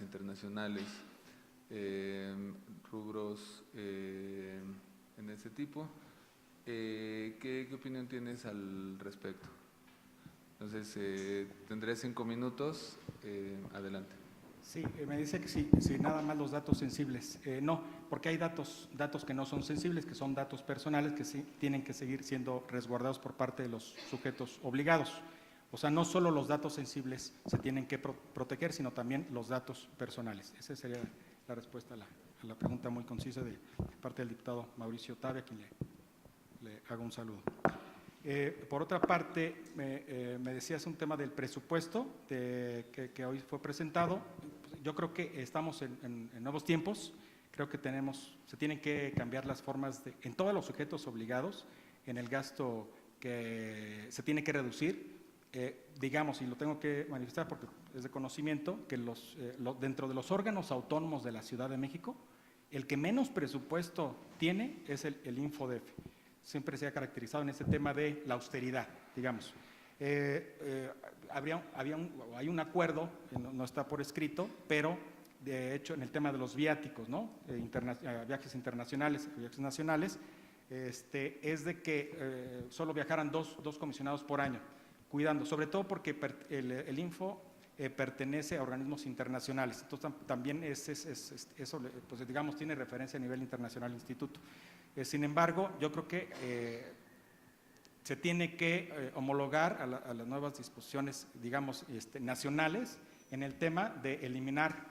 internacionales, rubros en ese tipo. ¿Qué opinión tienes al respecto? Entonces, tendré 5 minutos, adelante. Sí, me dice que sí, nada más los datos sensibles. No, porque hay datos que no son sensibles, que son datos personales que sí tienen que seguir siendo resguardados por parte de los sujetos obligados. O sea, no solo los datos sensibles se tienen que proteger, sino también los datos personales. Esa sería la respuesta a la pregunta muy concisa de parte del diputado Mauricio Tabe, a quien le hago un saludo. Por otra parte, me decías un tema del presupuesto que hoy fue presentado. Yo creo que estamos en nuevos tiempos. Creo que se tienen que cambiar las formas en todos los sujetos obligados, en el gasto que se tiene que reducir. Digamos, y lo tengo que manifestar porque es de conocimiento, que dentro de los órganos autónomos de la Ciudad de México, el que menos presupuesto tiene es el Infodef. Siempre se ha caracterizado en este tema de la austeridad, digamos. Hay un acuerdo, no está por escrito, pero de hecho en el tema de los viáticos, ¿no? Viajes internacionales, viajes nacionales, es de que solo viajaran dos comisionados por año, cuidando, sobre todo porque el Info pertenece a organismos internacionales, entonces también eso, pues digamos, tiene referencia a nivel internacional el instituto. Sin embargo, yo creo que se tiene que homologar a las nuevas disposiciones, digamos, nacionales en el tema de eliminar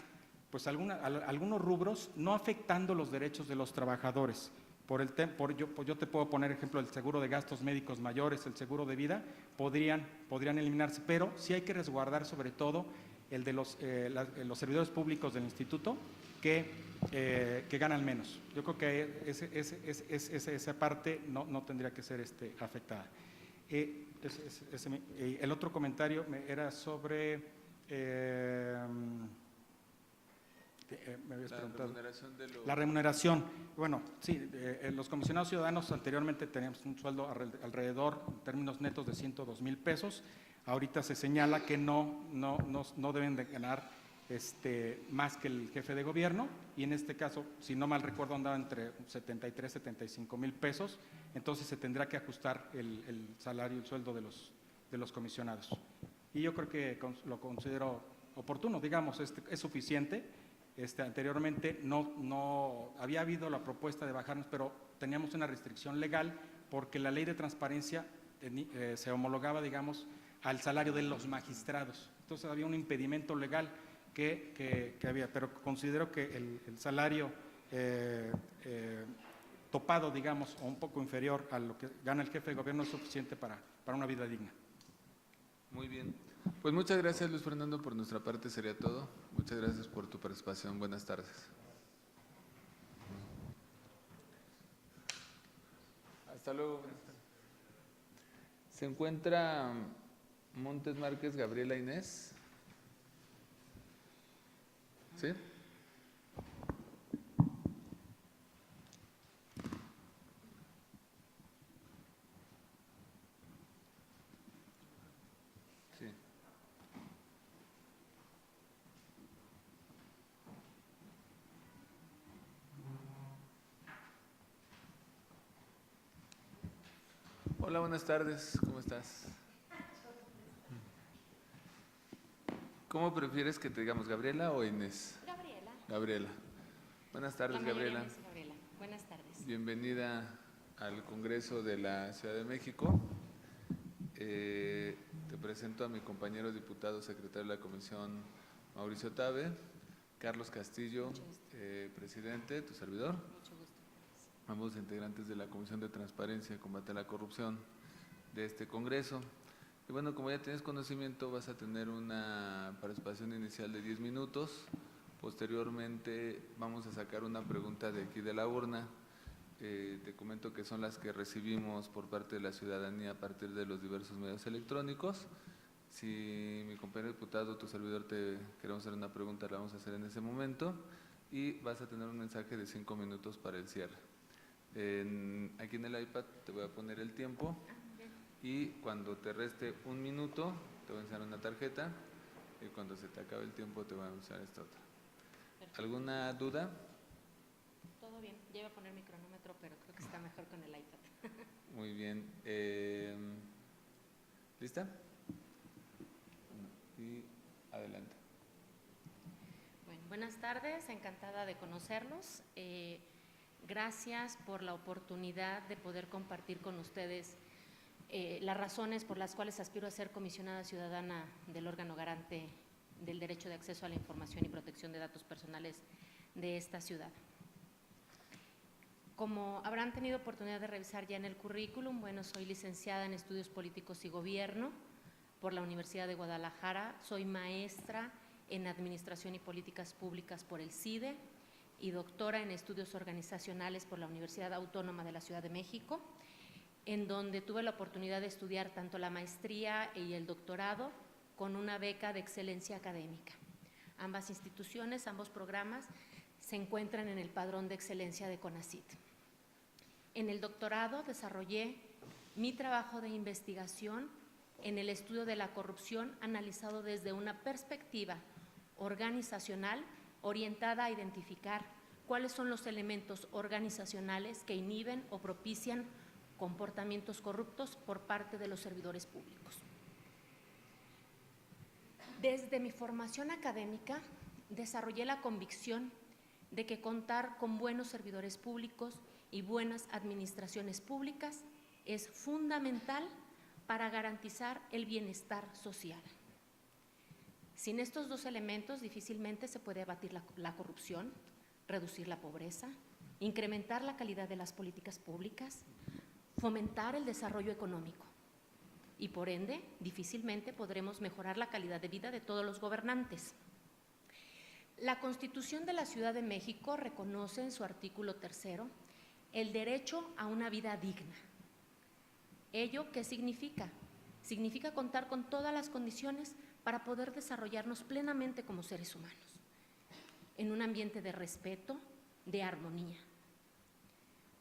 pues, algunos rubros no afectando los derechos de los trabajadores. Yo te puedo poner ejemplo el seguro de gastos médicos mayores, el seguro de vida, podrían eliminarse, pero sí hay que resguardar sobre todo el de los servidores públicos del instituto que ganan menos. Yo creo que esa parte no tendría que ser afectada. El otro comentario era sobre… me habías preguntado. La remuneración. Bueno, sí, los comisionados ciudadanos anteriormente teníamos un sueldo alrededor, en términos netos, de 102,000 pesos. Ahorita se señala que no deben de ganar más que el jefe de gobierno, y en este caso, si no mal recuerdo, andaba entre 73, 75,000 pesos, entonces se tendrá que ajustar el salario, el sueldo de los comisionados. Y yo creo que lo considero oportuno, digamos, es suficiente. Anteriormente no había habido la propuesta de bajarnos, pero teníamos una restricción legal porque la ley de transparencia se homologaba, digamos, al salario de los magistrados. Entonces había un impedimento legal que había, pero considero que el salario topado, digamos, o un poco inferior a lo que gana el jefe de gobierno es suficiente para una vida digna. Muy bien. Pues muchas gracias, Luis Fernando. Por nuestra parte sería todo. Muchas gracias por tu participación. Buenas tardes. Hasta luego. Buenas tardes. Se encuentra Montes Márquez Gabriela Inés. ¿Sí? Sí. Hola, buenas tardes. ¿Cómo estás? ¿Cómo prefieres que te digamos, Gabriela o Inés? Gabriela. Gabriela. Buenas tardes, Gabriela. Gabriela. Buenas tardes. Bienvenida al Congreso de la Ciudad de México. Te presento a mi compañero diputado secretario de la Comisión, Mauricio Tabe, Carlos Castillo, presidente, tu servidor. Mucho gusto. Ambos integrantes de la Comisión de Transparencia y Combate a la Corrupción de este Congreso. Y bueno, como ya tienes conocimiento, vas a tener una participación inicial de 10 minutos. Posteriormente vamos a sacar una pregunta de aquí de la urna. Te comento que son las que recibimos por parte de la ciudadanía a partir de los diversos medios electrónicos. Si mi compañero diputado, tu servidor, te queremos hacer una pregunta, la vamos a hacer en ese momento. Y vas a tener un mensaje de 5 minutos para el cierre. Aquí en el iPad te voy a poner el tiempo. Y cuando te reste 1 minuto, te voy a enseñar una tarjeta, y cuando se te acabe el tiempo te voy a usar esta otra. ¿Alguna duda? Todo bien, ya iba a poner mi cronómetro, pero creo que está mejor con el iPad. Muy bien. ¿Lista? Y adelante. Bueno, buenas tardes, encantada de conocerlos. Gracias por la oportunidad de poder compartir con ustedes las razones por las cuales aspiro a ser comisionada ciudadana del órgano garante del derecho de acceso a la información y protección de datos personales de esta ciudad. Como habrán tenido oportunidad de revisar ya en el currículum, bueno, soy licenciada en Estudios Políticos y Gobierno por la Universidad de Guadalajara, soy maestra en Administración y Políticas Públicas por el CIDE y doctora en Estudios Organizacionales por la Universidad Autónoma de la Ciudad de México, en donde tuve la oportunidad de estudiar tanto la maestría y el doctorado con una beca de excelencia académica. Ambas instituciones, ambos programas, se encuentran en el Padrón de Excelencia de CONACYT. En el doctorado desarrollé mi trabajo de investigación en el estudio de la corrupción analizado desde una perspectiva organizacional orientada a identificar cuáles son los elementos organizacionales que inhiben o propician comportamientos corruptos por parte de los servidores públicos. Desde mi formación académica desarrollé la convicción de que contar con buenos servidores públicos y buenas administraciones públicas es fundamental para garantizar el bienestar social. Sin estos dos elementos difícilmente se puede abatir la corrupción, reducir la pobreza, incrementar la calidad de las políticas públicas, fomentar el desarrollo económico y por ende difícilmente podremos mejorar la calidad de vida de todos los gobernantes. La Constitución de la Ciudad de México reconoce en su artículo 3 el derecho a una vida digna. ¿Ello qué significa? Significa contar con todas las condiciones para poder desarrollarnos plenamente como seres humanos, en un ambiente de respeto, de armonía.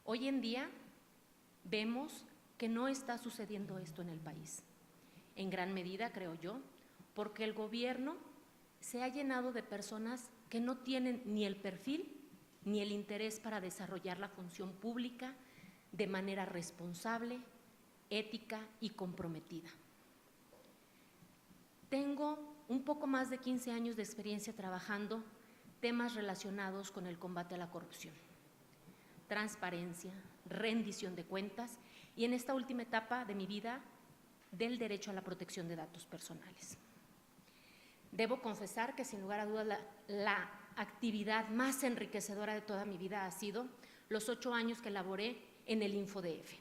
Hoy en día vemos que no está sucediendo esto en el país, en gran medida, creo yo, porque el gobierno se ha llenado de personas que no tienen ni el perfil ni el interés para desarrollar la función pública de manera responsable, ética y comprometida. Tengo un poco más de 15 años de experiencia trabajando temas relacionados con el combate a la corrupción, transparencia, rendición de cuentas y en esta última etapa de mi vida del derecho a la protección de datos personales. Debo confesar que sin lugar a dudas la actividad más enriquecedora de toda mi vida ha sido los 8 años que laboré en el InfoDF.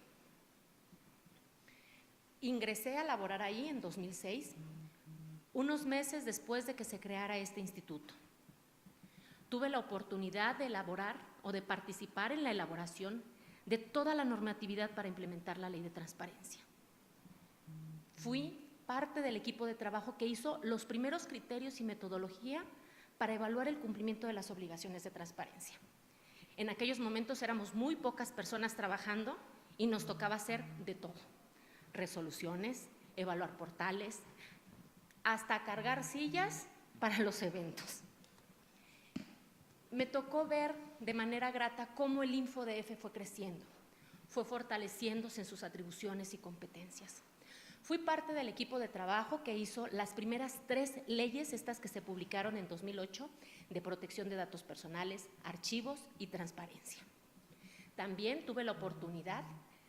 Ingresé a laborar ahí en 2006, unos meses después de que se creara este instituto. Tuve la oportunidad de elaborar o de participar en la elaboración de toda la normatividad para implementar la ley de transparencia. Fui parte del equipo de trabajo que hizo los primeros criterios y metodología para evaluar el cumplimiento de las obligaciones de transparencia. En aquellos momentos éramos muy pocas personas trabajando y nos tocaba hacer de todo: resoluciones, evaluar portales, hasta cargar sillas para los eventos. Me tocó ver de manera grata cómo el InfoDF fue creciendo, fue fortaleciéndose en sus atribuciones y competencias. Fui parte del equipo de trabajo que hizo las primeras 3 leyes, estas que se publicaron en 2008, de protección de datos personales, archivos y transparencia. También tuve la oportunidad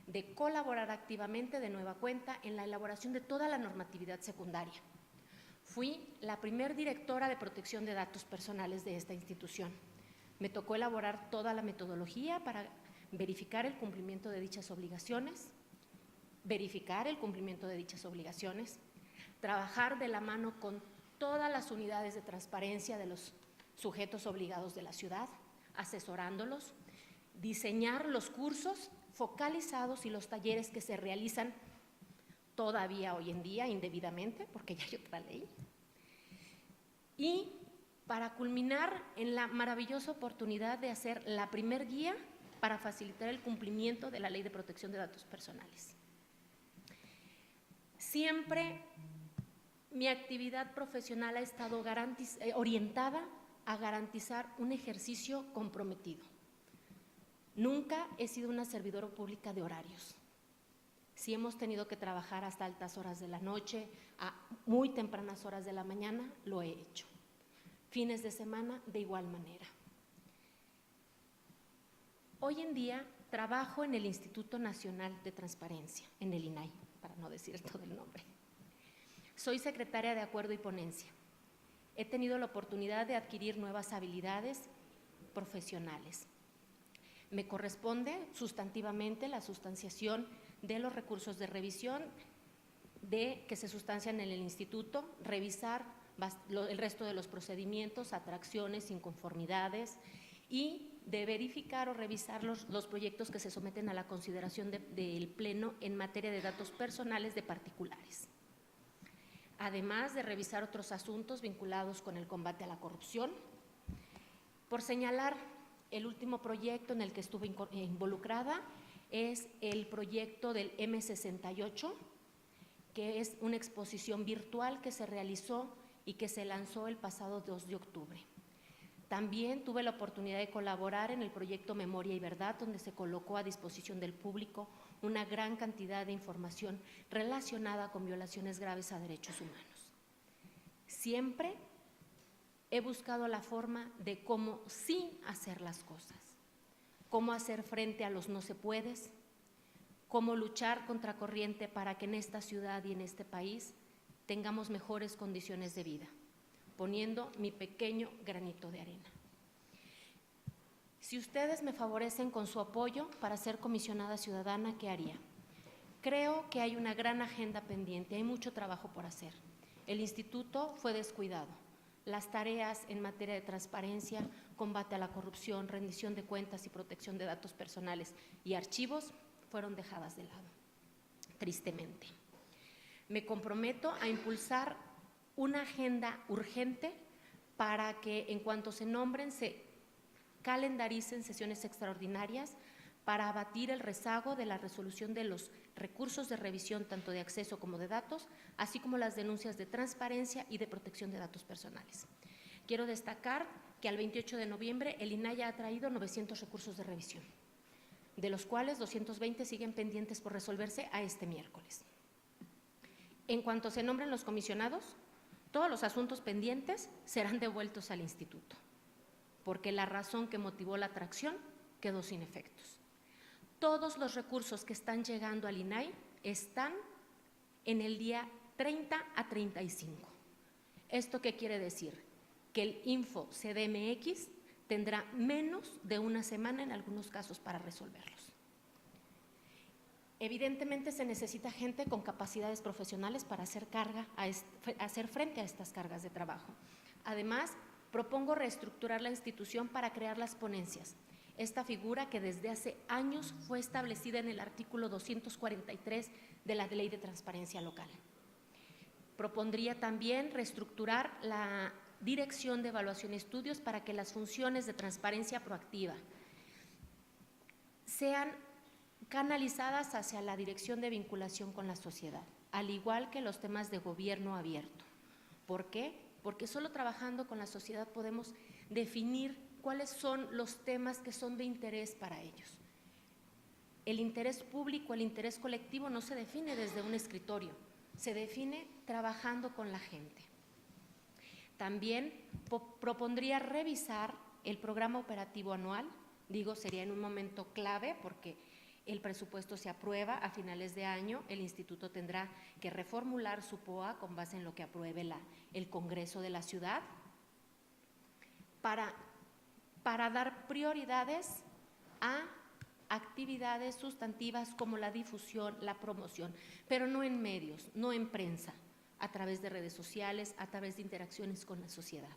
de colaborar activamente de nueva cuenta en la elaboración de toda la normatividad secundaria. Fui la primer directora de protección de datos personales de esta institución. Me tocó elaborar toda la metodología para verificar el cumplimiento de dichas obligaciones, trabajar de la mano con todas las unidades de transparencia de los sujetos obligados de la ciudad, asesorándolos, diseñar los cursos focalizados y los talleres que se realizan todavía hoy en día indebidamente, porque ya hay otra ley. Y para culminar en la maravillosa oportunidad de hacer la primer guía para facilitar el cumplimiento de la Ley de Protección de Datos Personales. Siempre mi actividad profesional ha estado orientada a garantizar un ejercicio comprometido. Nunca he sido una servidora pública de horarios. Si hemos tenido que trabajar hasta altas horas de la noche, a muy tempranas horas de la mañana, lo he hecho. Fines de semana, de igual manera. Hoy en día trabajo en el Instituto Nacional de Transparencia, en el INAI, para no decir todo el nombre. Soy secretaria de Acuerdo y Ponencia. He tenido la oportunidad de adquirir nuevas habilidades profesionales. Me corresponde sustantivamente la sustanciación de los recursos de revisión que se sustancian en el instituto, revisar el resto de los procedimientos, atracciones, inconformidades y de verificar o revisar los proyectos que se someten a la consideración del Pleno en materia de datos personales de particulares. Además de revisar otros asuntos vinculados con el combate a la corrupción. Por señalar, el último proyecto en el que estuve involucrada es el proyecto del M68, que es una exposición virtual que se realizó y que se lanzó el pasado 2 de octubre. También tuve la oportunidad de colaborar en el proyecto Memoria y Verdad, donde se colocó a disposición del público una gran cantidad de información relacionada con violaciones graves a derechos humanos. Siempre he buscado la forma de cómo sí hacer las cosas, cómo hacer frente a los no se puedes, cómo luchar contra corriente para que en esta ciudad y en este país tengamos mejores condiciones de vida, poniendo mi pequeño granito de arena. Si ustedes me favorecen con su apoyo para ser comisionada ciudadana, ¿qué haría? Creo que hay una gran agenda pendiente, hay mucho trabajo por hacer. El instituto fue descuidado. Las tareas en materia de transparencia, combate a la corrupción, rendición de cuentas y protección de datos personales y archivos fueron dejadas de lado, tristemente. Me comprometo a impulsar una agenda urgente para que en cuanto se nombren se calendaricen sesiones extraordinarias para abatir el rezago de la resolución de los recursos de revisión tanto de acceso como de datos, así como las denuncias de transparencia y de protección de datos personales. Quiero destacar que al 28 de noviembre el INAI ha traído 900 recursos de revisión, de los cuales 220 siguen pendientes por resolverse a este miércoles. En cuanto se nombren los comisionados, todos los asuntos pendientes serán devueltos al instituto, porque la razón que motivó la atracción quedó sin efectos. Todos los recursos que están llegando al INAI están en el día 30 a 35. ¿Esto qué quiere decir? Que el Info CDMX tendrá menos de una semana en algunos casos para resolverlos. Evidentemente se necesita gente con capacidades profesionales para hacer frente a estas cargas de trabajo. Además, propongo reestructurar la institución para crear las ponencias. Esta figura que desde hace años fue establecida en el artículo 243 de la Ley de Transparencia Local. Propondría también reestructurar la Dirección de Evaluación y Estudios para que las funciones de transparencia proactiva sean canalizadas hacia la Dirección de Vinculación con la Sociedad, al igual que los temas de gobierno abierto. ¿Por qué? Porque solo trabajando con la sociedad podemos definir cuáles son los temas que son de interés para ellos. El interés público, el interés colectivo no se define desde un escritorio, se define trabajando con la gente. También propondría revisar el programa operativo anual, sería en un momento clave porque el presupuesto se aprueba a finales de año, el instituto tendrá que reformular su POA con base en lo que apruebe el Congreso de la Ciudad para dar prioridades a actividades sustantivas como la difusión, la promoción, pero no en medios, no en prensa, a través de redes sociales, a través de interacciones con la sociedad.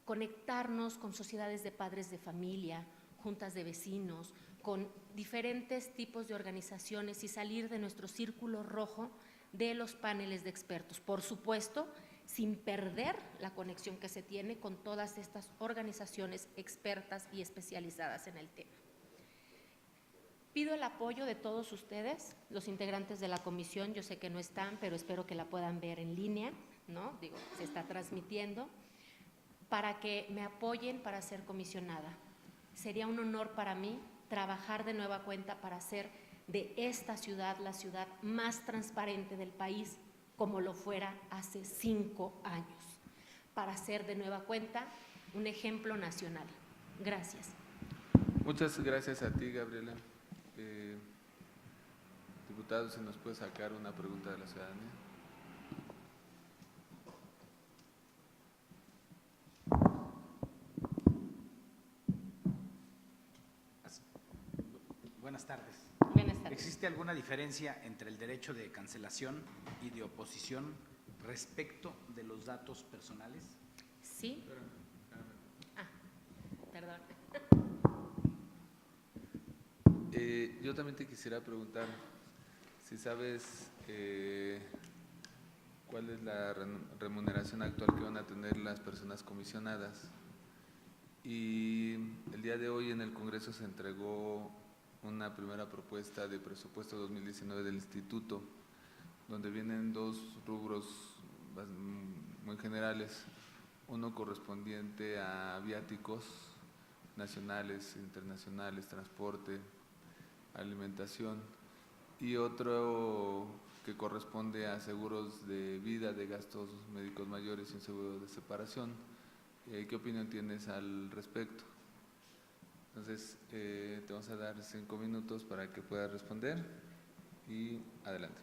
Conectarnos con sociedades de padres de familia, juntas de vecinos, con diferentes tipos de organizaciones y salir de nuestro círculo rojo de los paneles de expertos. Por supuesto, sin perder la conexión que se tiene con todas estas organizaciones expertas y especializadas en el tema. Pido el apoyo de todos ustedes, los integrantes de la comisión, yo sé que no están, pero espero que la puedan ver en línea, ¿no? Se está transmitiendo, para que me apoyen para ser comisionada. Sería un honor para mí trabajar de nueva cuenta para hacer de esta ciudad la ciudad más transparente del país, como lo fuera hace 5 años, para hacer de nueva cuenta un ejemplo nacional. Gracias. Muchas gracias a ti, Gabriela. Diputado, si nos puede sacar una pregunta de la ciudadanía. Buenas tardes. Buenas tardes. ¿Existe alguna diferencia entre el derecho de cancelación y de oposición respecto de los datos personales? Sí. Perdón. Yo también te quisiera preguntar si sabes cuál es la remuneración actual que van a tener las personas comisionadas. Y el día de hoy en el Congreso se entregó una primera propuesta de presupuesto 2019 del Instituto, donde vienen 2 rubros muy generales, uno correspondiente a viáticos nacionales, internacionales, transporte, alimentación, y otro que corresponde a seguros de vida, de gastos médicos mayores y un seguro de separación. ¿Qué opinión tienes al respecto? Entonces, te vamos a dar 5 minutos para que puedas responder y adelante.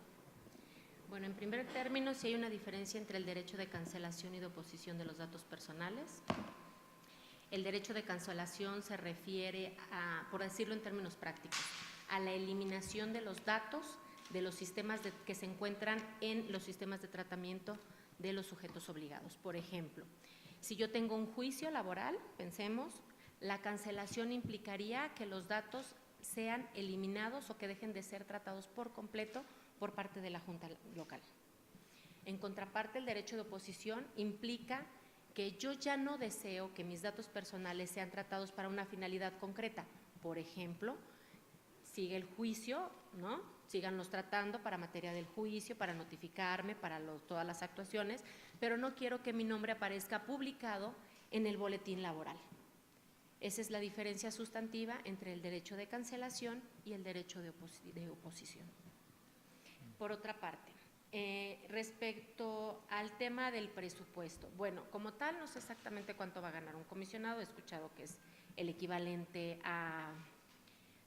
Bueno, en primer término, sí hay una diferencia entre el derecho de cancelación y de oposición de los datos personales. El derecho de cancelación se refiere a, por decirlo en términos prácticos, a la eliminación de los datos de los sistemas que se encuentran en los sistemas de tratamiento de los sujetos obligados. Por ejemplo, si yo tengo un juicio laboral, pensemos, la cancelación implicaría que los datos sean eliminados o que dejen de ser tratados por completo por parte de la Junta local. En contraparte, el derecho de oposición implica que yo ya no deseo que mis datos personales sean tratados para una finalidad concreta. Por ejemplo, sigue el juicio, ¿no? Síganlos tratando para materia del juicio, para notificarme, para todas las actuaciones, pero no quiero que mi nombre aparezca publicado en el boletín laboral. Esa es la diferencia sustantiva entre el derecho de cancelación y el derecho de oposición. Por otra parte, respecto al tema del presupuesto, bueno, como tal no sé exactamente cuánto va a ganar un comisionado, he escuchado que es el equivalente a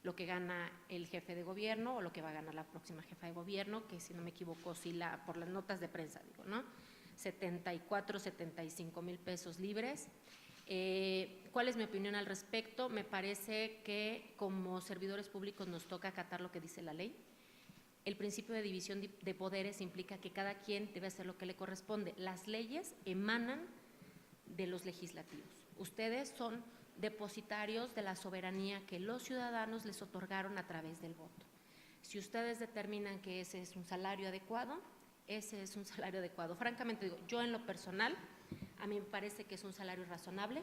lo que gana el jefe de gobierno o lo que va a ganar la próxima jefa de gobierno, que si no me equivoco oscila por las notas de prensa, digo, ¿no? 74, 75 mil pesos libres. ¿Cuál es mi opinión al respecto? Me parece que como servidores públicos nos toca acatar lo que dice la ley. El principio de división de poderes implica que cada quien debe hacer lo que le corresponde. Las leyes emanan de los legislativos. Ustedes son depositarios de la soberanía que los ciudadanos les otorgaron a través del voto. Si ustedes determinan que ese es un salario adecuado, ese es un salario adecuado. Francamente digo, yo en lo personal, a mí me parece que es un salario razonable.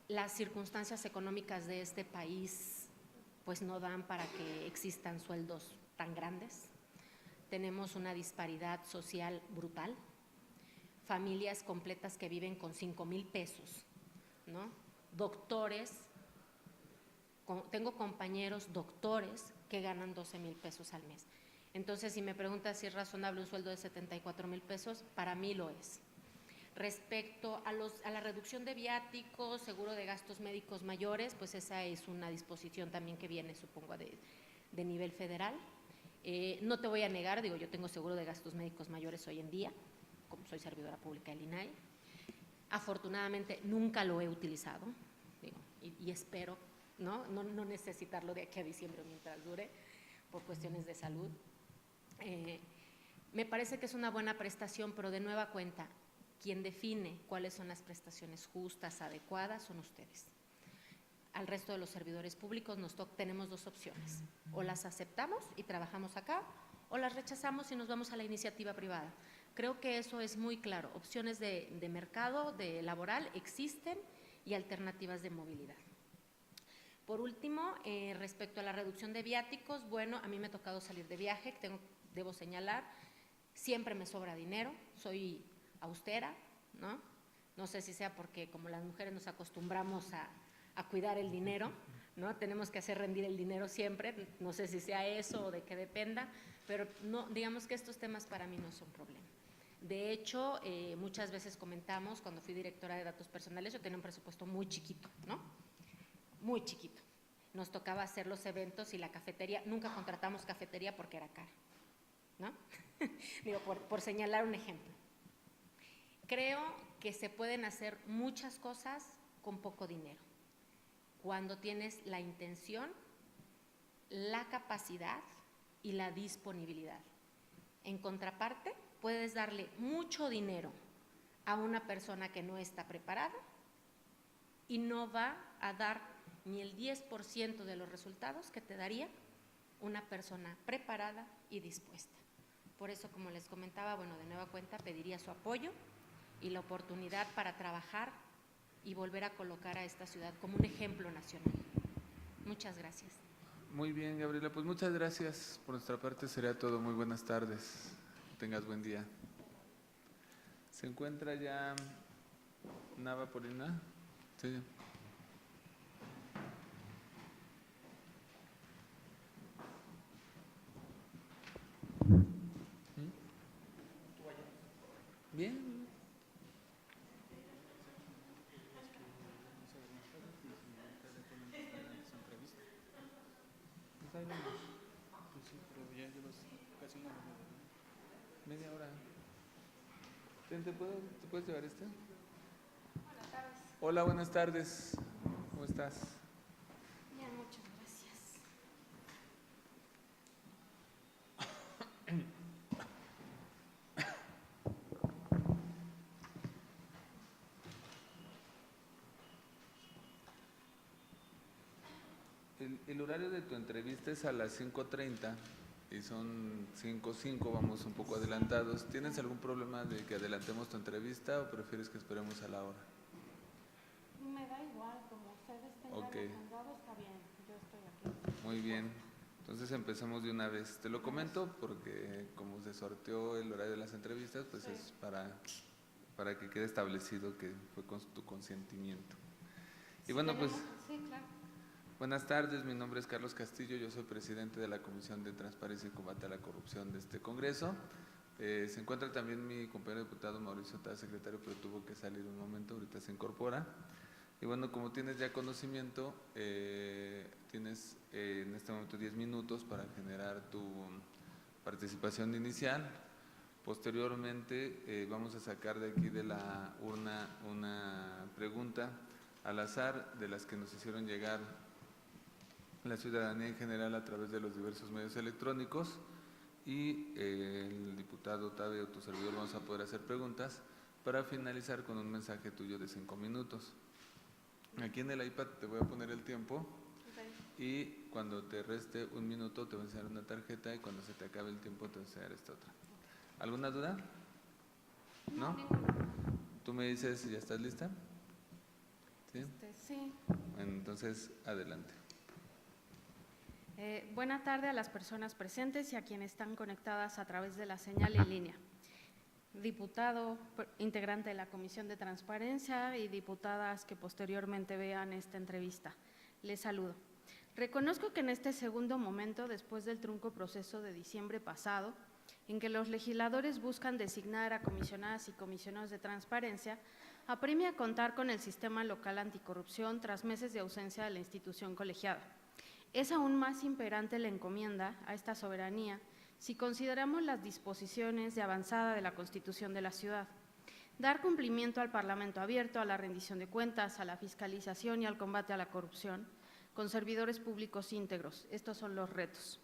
Las circunstancias económicas de este país pues no dan para que existan sueldos tan grandes. Tenemos una disparidad social brutal, familias completas que viven con 5,000 pesos, ¿no? Doctores, tengo compañeros doctores que ganan 12,000 pesos al mes. Entonces, si me preguntas si es razonable un sueldo de 74,000 pesos, para mí lo es. Respecto a la reducción de viáticos, seguro de gastos médicos mayores, pues esa es una disposición también que viene, supongo, de nivel federal. No te voy a negar, digo, yo tengo seguro de gastos médicos mayores hoy en día, como soy servidora pública del INAI. Afortunadamente nunca lo he utilizado, digo, y espero no necesitarlo de aquí a diciembre mientras dure, por cuestiones de salud. Me parece que es una buena prestación, pero de nueva cuenta, quien define cuáles son las prestaciones justas, adecuadas, son ustedes. Al resto de los servidores públicos tenemos 2 opciones, o las aceptamos y trabajamos acá, o las rechazamos y nos vamos a la iniciativa privada. Creo que eso es muy claro, opciones de mercado, de laboral existen y alternativas de movilidad. Por último, respecto a la reducción de viáticos, bueno, a mí me ha tocado salir de viaje, debo señalar, siempre me sobra dinero, soy austera, ¿no? No sé si sea porque como las mujeres nos acostumbramos a cuidar el dinero, ¿no? Tenemos que hacer rendir el dinero siempre, no sé si sea eso o de qué dependa, pero no, digamos que estos temas para mí no son problema. De hecho, muchas veces comentamos, cuando fui directora de datos personales, yo tenía un presupuesto muy chiquito, ¿no? Muy chiquito. Nos tocaba hacer los eventos y la cafetería, nunca contratamos cafetería porque era cara, ¿no? Digo, por señalar un ejemplo. Creo que se pueden hacer muchas cosas con poco dinero, cuando tienes la intención, la capacidad y la disponibilidad. En contraparte, puedes darle mucho dinero a una persona que no está preparada y no va a dar ni el 10% de los resultados que te daría una persona preparada y dispuesta. Por eso, como les comentaba, bueno, de nueva cuenta pediría su apoyo y la oportunidad para trabajar y volver a colocar a esta ciudad como un ejemplo nacional. Muchas gracias. Muy bien, Gabriela, pues muchas gracias. Por nuestra parte sería todo. Muy buenas tardes. Tengas buen día. ¿Se encuentra ya Nava Polina? Sí. Bien. Media hora. ¿Te puedes llevar este? Buenas tardes. Hola, buenas tardes. ¿Cómo estás? Bien, muchas gracias. El horario de tu entrevista es a las 5:30 y son 5:05, vamos un poco adelantados. ¿Tienes algún problema de que adelantemos tu entrevista o prefieres que esperemos a la hora? Me da igual, como ustedes tengan Ok. agendado, está bien, yo estoy aquí. Muy bien, entonces empezamos de una vez. Te lo comento porque como se sorteó el horario de las entrevistas, pues Sí. es para que quede establecido que fue con tu consentimiento. Y bueno, pues Sí, claro. buenas tardes, mi nombre es Carlos Castillo, yo soy presidente de la Comisión de Transparencia y Combate a la Corrupción de este Congreso. Se encuentra también mi compañero diputado Mauricio Taz, secretario, pero tuvo que salir un momento, ahorita se incorpora. Y bueno, como tienes ya conocimiento, tienes en este momento 10 minutos para generar tu participación inicial. Posteriormente vamos a sacar de aquí de la urna una pregunta al azar de las que nos hicieron llegar la ciudadanía en general a través de los diversos medios electrónicos y el diputado Tadeo, tu servidor, vamos a poder hacer preguntas para finalizar con un mensaje tuyo de 5 minutos. Aquí en el iPad te voy a poner el tiempo y cuando te reste un minuto te voy a enseñar una tarjeta y cuando se te acabe el tiempo te voy a enseñar esta otra. ¿Alguna duda? ¿No? ¿Tú me dices si ya estás lista? ¿Sí? Sí. Bueno, entonces, adelante. Buena tarde a las personas presentes y a quienes están conectadas a través de la señal en línea. Diputado, integrante de la Comisión de Transparencia y diputadas que posteriormente vean esta entrevista, les saludo. Reconozco que en este segundo momento, después del trunco proceso de diciembre pasado, en que los legisladores buscan designar a comisionadas y comisionados de transparencia, apremia contar con el sistema local anticorrupción tras meses de ausencia de la institución colegiada. Es aún más imperante la encomienda a esta soberanía si consideramos las disposiciones de avanzada de la Constitución de la ciudad. Dar cumplimiento al Parlamento abierto, a la rendición de cuentas, a la fiscalización y al combate a la corrupción, con servidores públicos íntegros. Estos son los retos.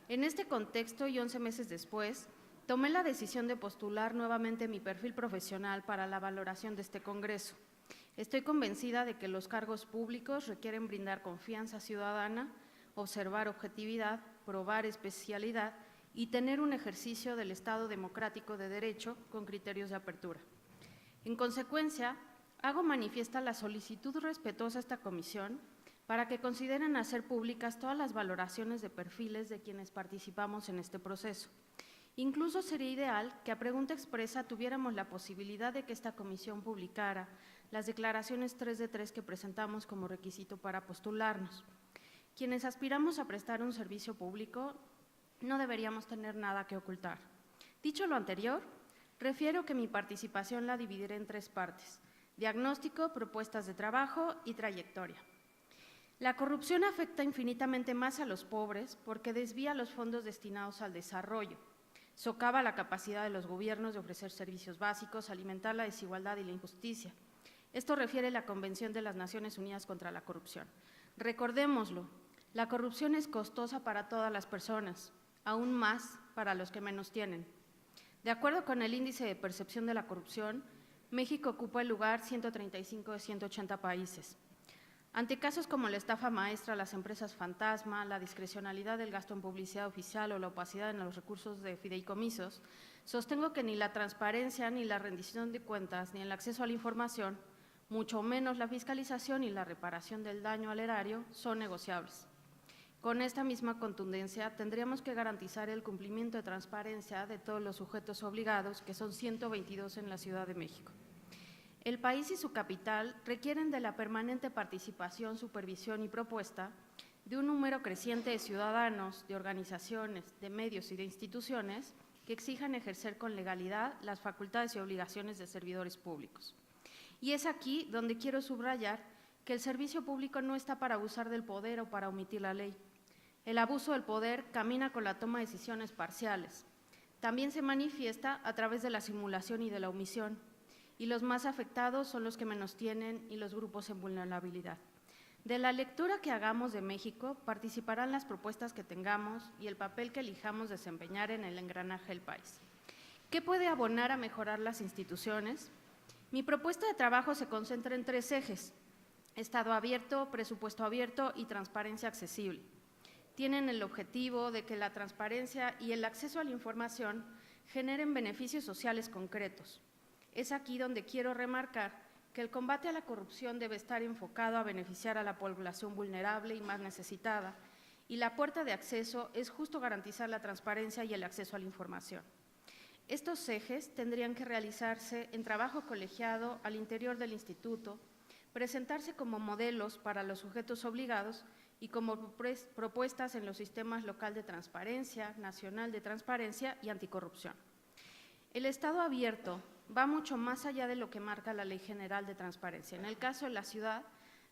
En este contexto y 11 meses después, tomé la decisión de postular nuevamente mi perfil profesional para la valoración de este Congreso. Estoy convencida de que los cargos públicos requieren brindar confianza ciudadana, observar objetividad, probar especialidad y tener un ejercicio del Estado democrático de derecho con criterios de apertura. En consecuencia, hago manifiesta la solicitud respetuosa a esta comisión para que consideren hacer públicas todas las valoraciones de perfiles de quienes participamos en este proceso Incluso sería ideal que a pregunta expresa tuviéramos la posibilidad de que esta comisión publicara las declaraciones 3 de 3 que presentamos como requisito para postularnos. Quienes aspiramos a prestar un servicio público no deberíamos tener nada que ocultar. Dicho lo anterior, refiero que mi participación la dividiré en 3 partes: diagnóstico, propuestas de trabajo y trayectoria. La corrupción afecta infinitamente más a los pobres porque desvía los fondos destinados al desarrollo, socava la capacidad de los gobiernos de ofrecer servicios básicos, alimentar la desigualdad y la injusticia. Esto refiere la Convención de las Naciones Unidas contra la Corrupción. Recordémoslo, la corrupción es costosa para todas las personas, aún más para los que menos tienen. De acuerdo con el Índice de Percepción de la Corrupción, México ocupa el lugar 135 de 180 países. Ante casos como la estafa maestra, las empresas fantasma, la discrecionalidad del gasto en publicidad oficial o la opacidad en los recursos de fideicomisos, sostengo que ni la transparencia, ni la rendición de cuentas, ni el acceso a la información, mucho menos la fiscalización y la reparación del daño al erario, son negociables. Con esta misma contundencia, tendríamos que garantizar el cumplimiento de transparencia de todos los sujetos obligados, que son 122 en la Ciudad de México. El país y su capital requieren de la permanente participación, supervisión y propuesta de un número creciente de ciudadanos, de organizaciones, de medios y de instituciones que exijan ejercer con legalidad las facultades y obligaciones de servidores públicos. Y es aquí donde quiero subrayar que el servicio público no está para abusar del poder o para omitir la ley. El abuso del poder camina con la toma de decisiones parciales. También se manifiesta a través de la simulación y de la omisión. Y los más afectados son los que menos tienen y los grupos en vulnerabilidad. De la lectura que hagamos de México participarán las propuestas que tengamos y el papel que elijamos desempeñar en el engranaje del país. ¿Qué puede abonar a mejorar las instituciones? Mi propuesta de trabajo se concentra en 3 ejes: Estado abierto, presupuesto abierto y transparencia accesible. Tienen el objetivo de que la transparencia y el acceso a la información generen beneficios sociales concretos. Es aquí donde quiero remarcar que el combate a la corrupción debe estar enfocado a beneficiar a la población vulnerable y más necesitada, y la puerta de acceso es justo garantizar la transparencia y el acceso a la información. Estos ejes tendrían que realizarse en trabajo colegiado al interior del instituto, presentarse como modelos para los sujetos obligados y como propuestas en los sistemas local de transparencia, nacional de transparencia y anticorrupción. El Estado abierto va mucho más allá de lo que marca la Ley General de Transparencia. En el caso de la ciudad,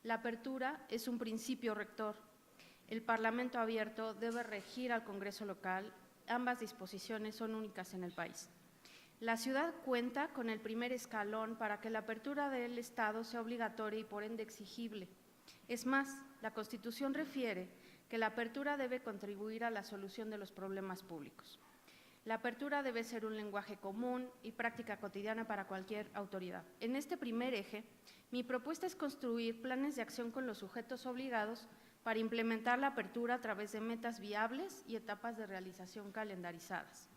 la apertura es un principio rector. El Parlamento abierto debe regir al Congreso local. Ambas disposiciones son únicas en el país. La ciudad cuenta con el primer escalón para que la apertura del Estado sea obligatoria y por ende exigible. Es más, la Constitución refiere que la apertura debe contribuir a la solución de los problemas públicos. La apertura debe ser un lenguaje común y práctica cotidiana para cualquier autoridad. En este primer eje, mi propuesta es construir planes de acción con los sujetos obligados para implementar la apertura a través de metas viables y etapas de realización calendarizadas.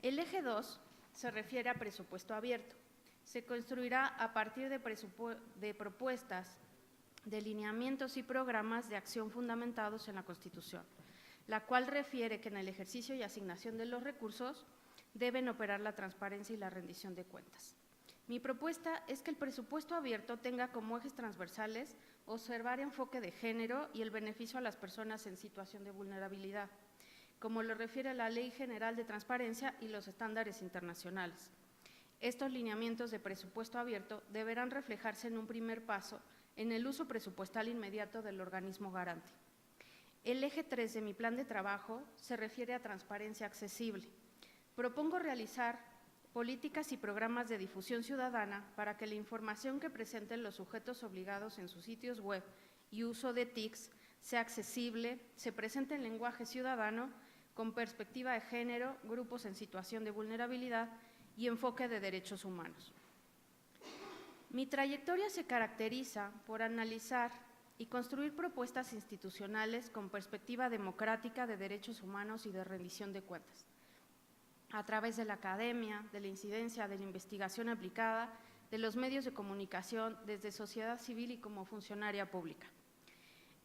El eje 2 se refiere a presupuesto abierto. Se construirá a partir de propuestas, de lineamientos y programas de acción fundamentados en la Constitución, la cual refiere que en el ejercicio y asignación de los recursos deben operar la transparencia y la rendición de cuentas. Mi propuesta es que el presupuesto abierto tenga como ejes transversales observar enfoque de género y el beneficio a las personas en situación de vulnerabilidad, como lo refiere la Ley General de Transparencia y los estándares internacionales. Estos lineamientos de presupuesto abierto deberán reflejarse en un primer paso en el uso presupuestal inmediato del organismo garante. El eje 3 de mi plan de trabajo se refiere a transparencia accesible. Propongo realizar políticas y programas de difusión ciudadana para que la información que presenten los sujetos obligados en sus sitios web y uso de TICs sea accesible, se presente en lenguaje ciudadano, con perspectiva de género, grupos en situación de vulnerabilidad y enfoque de derechos humanos. Mi trayectoria se caracteriza por analizar y construir propuestas institucionales con perspectiva democrática de derechos humanos y de rendición de cuentas, a través de la academia, de la incidencia, de la investigación aplicada, de los medios de comunicación, desde sociedad civil y como funcionaria pública.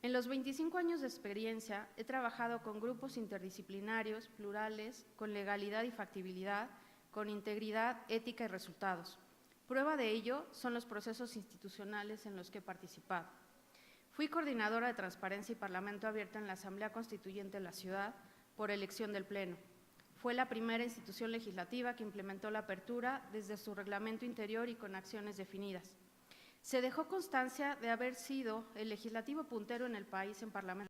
En los 25 años de experiencia he trabajado con grupos interdisciplinarios, plurales, con legalidad y factibilidad, con integridad, ética y resultados. Prueba de ello son los procesos institucionales en los que he participado. Fui coordinadora de Transparencia y Parlamento Abierto en la Asamblea Constituyente de la Ciudad por elección del Pleno. Fue la primera institución legislativa que implementó la apertura desde su reglamento interior y con acciones definidas. Se dejó constancia de haber sido el legislativo puntero en el país en parlamento